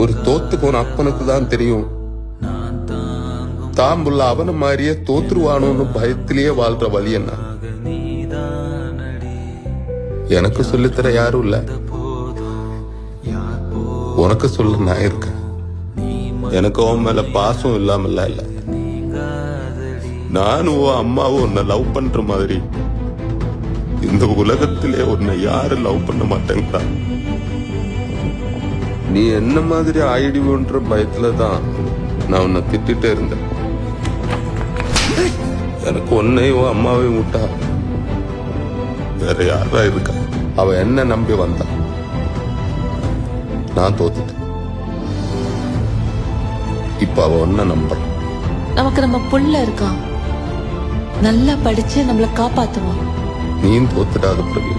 ஒரு தோத்து போன அப்பனுக்கு தான் தெரியும் தாம்புள்ள அவன மாதிரியே தோத்துருவானோன்னு பயத்திலேயே வாழ்ற வழி என்ன. எனக்கு சொல்லித்தர யாரும் இல்ல, உனக்கு சொல்ல நான் இருக்கேன். எனக்கு உன் மேல பாசம் இல்லாமல்ல இல்ல, நானும் அம்மாவும் உன்னை லவ் பண்ற மாதிரி இந்த உலகத்திலே உன்னை யாரும் லவ் பண்ண மாட்டேங்கிறா. நீ என்ன மாதிரி ஆயிடுவோன்ற பயத்துலதான் நான் உன்னை திட்டிட்டே இருந்தேன். எனக்கு உன்னையும் அம்மாவையும் விட்டா வேற யாரா இருக்கா? அவ என்ன நம்பி வந்தா, நான் தோத்துட்டேன். இப்ப அவ ஒன்ன நம்புறான். நமக்கு நம்ம புள்ள இருக்கான், நல்லா படிச்சு நம்மள காப்பாத்துவான். நீயும் தோத்துடாத பிரவி.